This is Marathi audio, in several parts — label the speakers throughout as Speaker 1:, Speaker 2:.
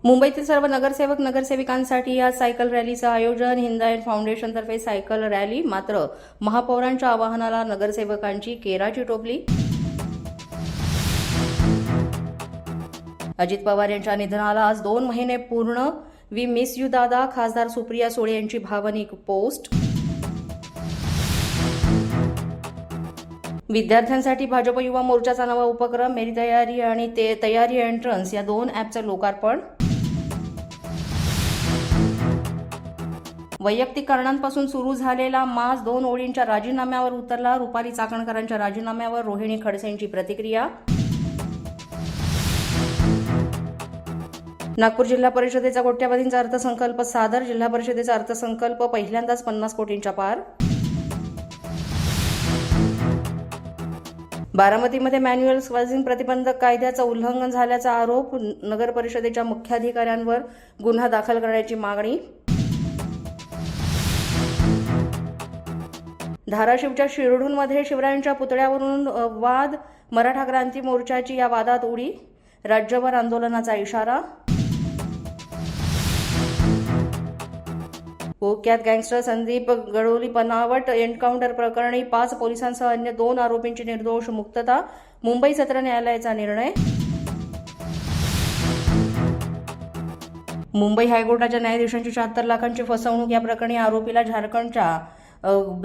Speaker 1: मुंबईतील सर्व नगरसेवक नगरसेविकांसाठी आज सायकल रॅलीचं आयोजन. हिंदायत फाउंडेशनतर्फे सायकल रॅली. मात्र महापौरांच्या आवाहनाला नगरसेवकांची केराची टोपली. अजित पवार यांच्या निधनाला आज 2 महिने पूर्ण. वी मिस यू दादा. खासदार सुप्रिया सुळे यांची भावनिक पोस्ट. विद्यार्थ्यांसाठी भाजप युवा मोर्चाचा नवा उपक्रम. मेरी तयारी आणि तयारी एंट्रन्स या 2 ॲपचं लोकार्पण. वैयक्तिक कारणांपासून सुरू झालेला माज 2 ओळींच्या राजीनाम्यावर उतरला. रुपाली चाकणकरांच्या राजीनाम्यावर रोहिणी खडसेंची प्रतिक्रिया. नागपूर जिल्हा परिषदेचा कोट्यवधींचा अर्थसंकल्प सादर. जिल्हा परिषदेचा अर्थसंकल्प पहिल्यांदाच 50 कोटींच्या पार. बारामतीमध्ये मॅन्युअल स्क्वॅझिंग प्रतिबंधक कायद्याचं उल्लंघन झाल्याचा आरोप. नगर परिषदेच्या मुख्याधिकाऱ्यांवर गुन्हा दाखल करण्याची मागणी. धाराशिवच्या शिरढोणमध्ये शिवरायांच्या पुतळ्यावरून वाद. मराठा क्रांती मोर्चाची या वादात उडी. राज्यभर आंदोलनाचा इशारा. कुख्यात गँगस्टर संदीप गडोली बनावट एन्काउंटर प्रकरणी 5 पोलिसांसह अन्य 2 आरोपींची निर्दोष मुक्तता. मुंबई सत्र न्यायालयाचा निर्णय. मुंबई हायकोर्टाच्या न्यायाधीशांची 76 लाखांची फसवणूक. या प्रकरणी आरोपीला झारखंडच्या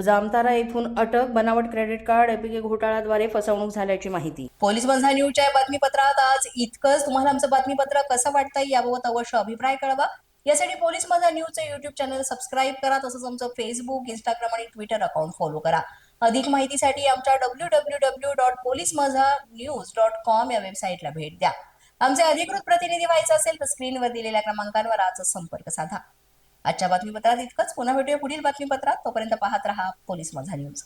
Speaker 1: जामतारा येथून अटक. बनावट क्रेडिट कार्ड एपीके घोटाळ्याद्वारे फसवणूक झाल्याची माहिती. पोलीस माझा न्यूजच्या बातमीपत्रात आज इतकंच. तुम्हाला आमचं बातमीपत्र कसं वाटतंय याबाबत अवश्य अभिप्राय कळवा. यासाठी पोलीस माझा न्यूजचं युट्यूब चॅनल सबस्क्राईब करा. तसंच आमचं फेसबुक, इंस्टाग्राम आणि ट्विटर अकाउंट फॉलो करा. अधिक माहितीसाठी आमच्या www.policemazhanews.com या वेबसाईटला भेट द्या. आमचे अधिकृत प्रतिनिधी व्हायचं असेल तर स्क्रीनवर दिलेल्या क्रमांकांवर आजच संपर्क साधा. आजच्या बातमीपत्रात इतकंच. पुन्हा भेटूया पुढील बातमीपत्रात. तोपर्यंत पाहत रहा पोलीस माझा न्यूज.